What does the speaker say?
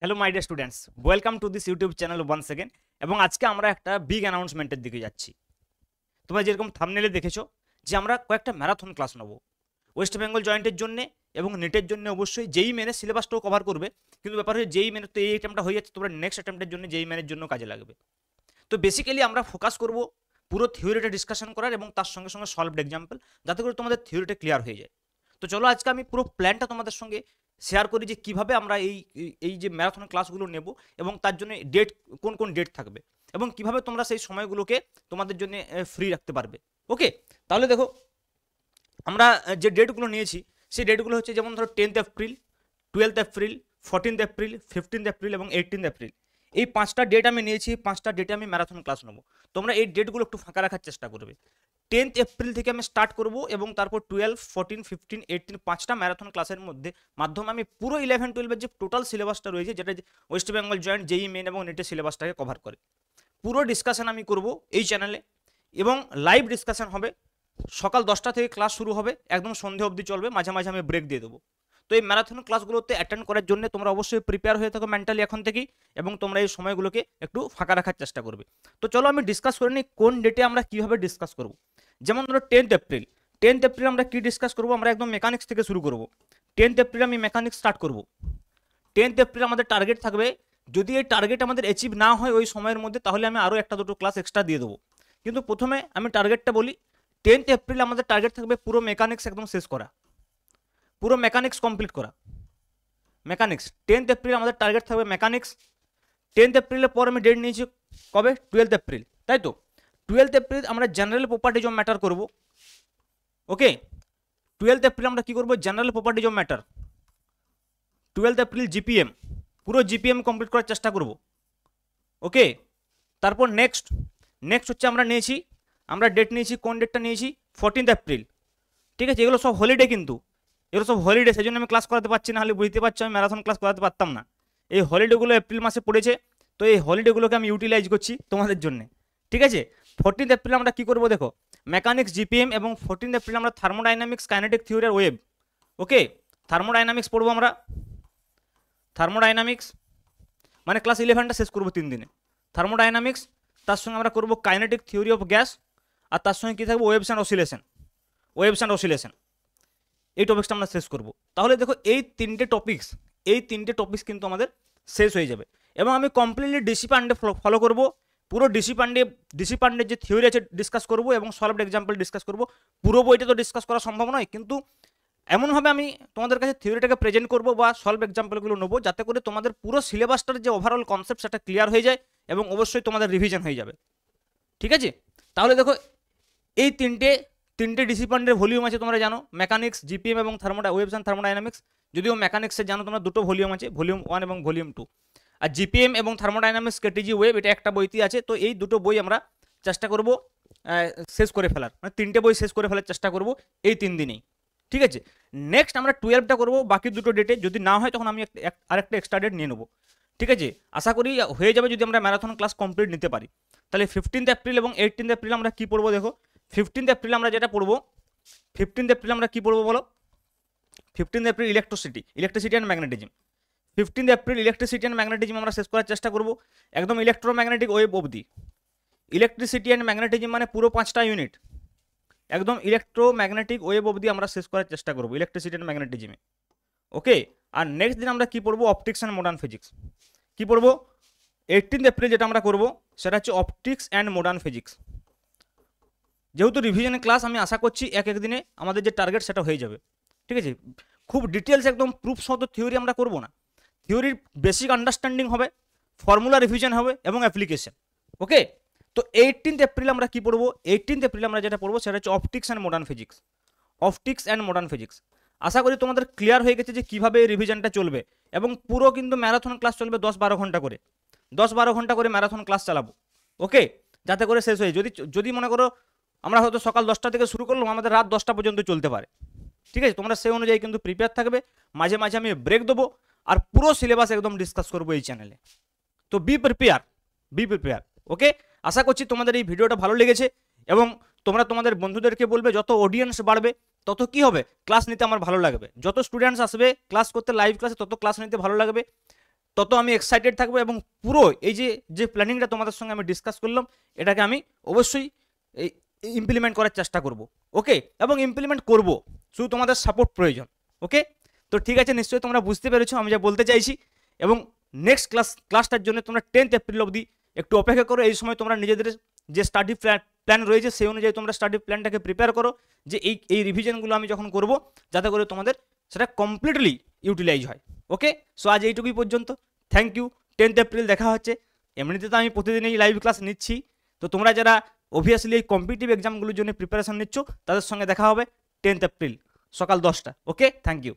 Hello my dear students, welcome to this YouTube channel once second. এবং আজকে আমরা একটা বিগ অ্যানাউন্সমেন্টের দিকে যাচ্ছি। তোমরা যেরকম থাম্বনেলে দেখেছো যে আমরা কয়েকটা ম্যারাথন ক্লাস নেবো ওয়েস্ট বেঙ্গল জয়েন্টের জন্য এবং নেটের জন্য। অবশ্যই যেই মেনে সিলেবাসটাও কভার করবে, কিন্তু ব্যাপার হচ্ছে যেই মেনে তো এই অ্যাটেম্পটা হয়ে যাচ্ছে, তোমরা নেক্সট অ্যাটেম্পটের জন্য যেই মেনের জন্য কাজে লাগবে। তো বেসিক্যালি আমরা ফোকাস করব পুরো থিওরিটা ডিসকাশন করার এবং তার সঙ্গে সঙ্গে সলভড এক্সাম্পল, যাতে করে তোমাদের থিওরিটা ক্লিয়ার হয়ে যায়। তো চলো আজকে আমি পুরো প্ল্যানটা তোমাদের সঙ্গে শেয়ার করি যে কিভাবে আমরা এই এই যে ম্যারাথন ক্লাসগুলো নেব এবং তার জন্য ডেট কোন কোন ডেট থাকবে এবং কিভাবে তোমরা সেই সময়গুলোকে তোমাদের জন্য ফ্রি রাখতে পারবে। ওকে, তাহলে দেখো আমরা যে ডেটগুলো নিয়েছি সেই ডেটগুলো হচ্ছে যেমন ধরো 10th April, 12th April, 14th April, 15th April এবং 18th এপ্রিল। এই পাঁচটা ডেট আমি নিয়েছি, পাঁচটা ডেটে আমি ম্যারাথন ক্লাস নেবো। তোমরা এই ডেটগুলো একটু ফাঁকা রাখার চেষ্টা করবে। 10th এপ্রিল থেকে আমি স্টার্ট করব এবং তারপর 12, 14, 15, 18 পাঁচটা ম্যারাথন ক্লাসের মাধ্যমে আমি পুরো 11-12 যে টোটাল সিলেবাসটা রয়েছে, যেটা ওয়েস্ট বেঙ্গল জয়েন্ট, জেই মেন এবং নেটের সিলেবাসটাকে কভার করে, পুরো ডিসকাশন আমি করব এই চ্যানেলে। এবং লাইভ ডিসকাশন হবে, সকাল 10টা থেকে ক্লাস শুরু হবে, একদম সন্ধে অবধি চলবে, মাঝে মাঝে আমি ব্রেক দিয়ে দেবো। তো এই ম্যারাথন ক্লাসগুলোতে অ্যাটেন্ড করার জন্য তোমরা অবশ্যই প্রিপেয়ার হয়ে থাকো মেন্টালি এখন থেকেই, এবং তোমরা এই সময়গুলোকে একটু ফাঁকা রাখার চেষ্টা করবে। তো চলো আমি ডিসকাস করে নিই কোন ডেটে আমরা কীভাবে ডিসকাস করব। যেমন ধরো 10th এপ্রিল, 10th এপ্রিল আমরা কি ডিসকাস করবো, আমরা একদম মেকানিক্স থেকে শুরু করব। 10th এপ্রিল আমি মেকানিক্স স্টার্ট করব। 10th এপ্রিল আমাদের টার্গেট থাকবে, যদি এই টার্গেট আমাদের অ্যাচিভ না হয় ওই সময়ের মধ্যে, তাহলে আমি আরও একটা দুটো ক্লাস এক্সট্রা দিয়ে দেবো। কিন্তু প্রথমে আমি টার্গেটটা বলি। 10th এপ্রিল আমাদের টার্গেট থাকবে পুরো মেকানিক্স একদম শেষ করা, পুরো মেকানিক্স কমপ্লিট করা। মেকানিক্স 10th এপ্রিল আমাদের টার্গেট থাকবে মেকানিক্স। 10th এপ্রিলের পর আমি ডেট নিয়েছি কবে, 12th এপ্রিল, তাই তো। 12th এপ্রিল আমরা জেনারেল প্রপার্টিজ অফ ম্যাটার করব। ওকে, 12th এপ্রিল আমরা কি করব, general properties of matter. 12th April GPM, পুরো জিপিএম কমপ্লিট করার চেষ্টা করব। ওকে, তারপর নেক্সট হচ্ছে আমরা ডেট নিয়েছি, কোন ডেটটা নিয়েছি, 14th এপ্রিল। ঠিক আছে, এগুলো সব হলিডে, কিন্তু এগুলো সব হলিডে, সেই জন্য আমি ক্লাস করাতে পারছি না। হলে বুঝতে পারছি আমি ম্যারাথন ক্লাস করাতে পারতাম না। এই হলিডেগুলো এপ্রিল মাসে পড়েছে, তো এই হলিডেগুলোকে আমি ইউটিলাইজ করছি তোমাদের জন্য। ঠিক আছে, 14th এপ্রিল আমরা কি করবো দেখো, মেকানিক্স জিপিএম, এবং 14th এপ্রিল আমরা থার্মোডাইনামিক্স, কাইনেটিক থিওরি আর ওয়েভ। ওকে, থার্মোডাইনামিক্স পড়বো আমরা। থার্মোডাইনামিক্স মানে ক্লাস 11টা শেষ করবো 3 দিনে। থার্মোডাইনামিক্স, তার সঙ্গে আমরা করবো কাইনেটিক থিওরি অফ গ্যাস, আর তার সঙ্গে কী থাকবে, ওয়েভস অ্যান্ড অসিলেশন। এই টপিক্সটা আমরা শেষ করব। তাহলে দেখো এই তিনটে টপিক্স কিন্তু আমাদের শেষ হয়ে যাবে। এবং আমি কমপ্লিটলি ডিসি পান্ডে ফলো করব। পুরো ডিসি পান্ডের যে থিওরি আছে ডিসকাস করব এবং সলভড এক্সাম্পল ডিসকাস করব। পুরো বইটা তো ডিসকাস করা সম্ভব নয়, কিন্তু এমনভাবে আমি তোমাদের কাছে থিওরিটাকে প্রেজেন্ট করব বা সলভ এক্সাম্পলগুলো নেবো, যাতে করে তোমাদের পুরো সিলেবাসটার যে ওভারঅল কনসেপ্ট সেটা ক্লিয়ার হয়ে যায় এবং অবশ্যই তোমাদের রিভিশন হয়ে যাবে। ঠিক আছে, তাহলে দেখো এই তিনটে ডিসিপ্লিনের ভলিউম আছে, তোমরা জানো, মেকানিক্স, জিপিএম এবং ওয়েভস অ্যান্ড থার্মোডাইনামিক্স। যদিও মেকানিক্সে জানো তোমরা দুটো ভলিউম আছে, ভলিউম 1 এবং ভলিউম 2। আর জিপিএম এবং থার্মোডাইনামিক্স, কেটিজি, ওয়েভ, এটা একটা বইতে আছে। তো এই দুটো বই আমরা চেষ্টা করব শেষ করে ফেলার, মানে তিনটে বই শেষ করে ফেলার চেষ্টা করব এই 3 দিনেই। ঠিক আছে, নেক্সট আমরা 12টা করবো বাকি দুটো ডেটে। যদি না হয় তখন আমি আরেকটা এক্সট্রা ডেট নিয়ে নেবো। ঠিক আছে, আশা করি হয়ে যাবে যদি আমরা ম্যারাথন ক্লাস কমপ্লিট নিতে পারি। তাহলে 15th এপ্রিল এবং 18th এপ্রিল আমরা কি পড়বো দেখো। 15th এপ্রিল আমরা যেটা পড়বো, 15th এপ্রিল আমরা কি পড়বো বলো। 15th April electricity and magnetism. 15th April electricity and magnetism আমরা শেষ করার চেষ্টা করবো, একদম ইলেকট্রোম্যাগনেটিক ওয়েভ অবধি। ইলেকট্রিসিটি অ্যান্ড ম্যাগনেটিজম মানে পুরো 5টা ইউনিট, একদম ইলেকট্রোম্যাগনেটিক ওয়েভ অবধি আমরা শেষ করার চেষ্টা করবো ইলেকট্রিসিটি অ্যান্ড ম্যাগনেটিজমে। ওকে, আর নেক্সট দিন আমরা কি পড়বো, অপটিক্স অ্যান্ড মডার্ন ফিজিক্স। কি পড়বো 18th এপ্রিল যেটা আমরা করবো সেটা হচ্ছে অপটিক্স অ্যান্ড মডার্ন ফিজিক্স। যেহেতু রিভিশনের ক্লাস, আমি আশা করছি এক দিনে আমাদের যে টার্গেট সেটা হয়ে যাবে। ঠিক আছে, খুব ডিটেলস একদম প্রুফ সহ থিওরি আমরা করবো না, থিওরির বেসিক আন্ডারস্ট্যান্ডিং হবে, ফর্মুলা রিভিশন হবে এবং অ্যাপ্লিকেশন। ওকে, তো 18th এপ্রিল আমরা কি পড়বো, 18th এপ্রিল আমরা যেটা পড়বো সেটা হচ্ছে অপটিক্স অ্যান্ড মডার্ন ফিজিক্স। আশা করি তোমাদের ক্লিয়ার হয়ে গেছে যে কীভাবে এই রিভিশনটা চলবে। এবং পুরো কিন্তু ম্যারাথন ক্লাস চলবে 10-12 ঘন্টা করে, 10-12 ঘন্টা করে ম্যারাথন ক্লাস চালাবো। ওকে, যাতে করে শেষ হয়ে, যদি মনে করো আমরা হয়তো সকাল 10টা থেকে শুরু করলাম, আমাদের রাত 10টা পর্যন্ত চলতে পারে। ঠিক আছে, তোমরা সেই অনুযায়ী কিন্তু প্রিপেয়ার থাকবে, মাঝে মাঝে আমি ব্রেক দেবো, আর পুরো সিলেবাস একদম ডিসকাস করবো এই চ্যানেলে। তো বি প্রিপেয়ার। ওকে, আশা করছি তোমাদের এই ভিডিওটা ভালো লেগেছে এবং তোমরা তোমাদের বন্ধুদেরকে বলবে। যত অডিয়েন্স বাড়বে তত কি হবে, ক্লাস নিতে আমার ভালো লাগবে। যত স্টুডেন্টস আসবে ক্লাস করতে লাইভ ক্লাসে, তত ক্লাস নিতে ভালো লাগবে। তত আমি এক্সাইটেড থাকবো এবং পুরো এই যে প্ল্যানিংটা তোমাদের সঙ্গে আমি ডিসকাস করলাম এটাকে আমি অবশ্যই ইমপ্লিমেন্ট করার চেষ্টা করব। ওকে, এবং ইমপ্লিমেন্ট করব, শুধু তোমাদের সাপোর্ট প্রয়োজন। ওকে, তো ঠিক আছে, নিশ্চয়ই তোমরা বুঝতে পেরেছো আমি যা বলতে চাইছি। এবং নেক্সট ক্লাসটার জন্য তোমরা 10th এপ্রিল অবধি একটু অপেক্ষা করো। এই সময় তোমরা নিজেদের যে স্টাডি প্ল্যান রয়েছে সেই অনুযায়ী তোমরা স্টাডি প্ল্যানটাকে প্রিপেয়ার করো, যে এই রিভিশনগুলো আমি যখন করব যাতে করে তোমাদের সেটা কমপ্লিটলি ইউটিলাইজ হয়। ওকে, সো আজ এইটুকুই পর্যন্ত। Thank you. 10th এপ্রিল দেখা হচ্ছে। এমনিতে তো আমি প্রতিদিনই লাইভ ক্লাস নিচ্ছি, তো তোমরা যারা অবভিয়াসলি এই কম্পিটিটিভ এক্সামগুলোর জন্য প্রিপারেশন নিচ্ছ তাদের সঙ্গে দেখা হবে 10th এপ্রিল সকাল 10টা। ওকে, থ্যাংক ইউ।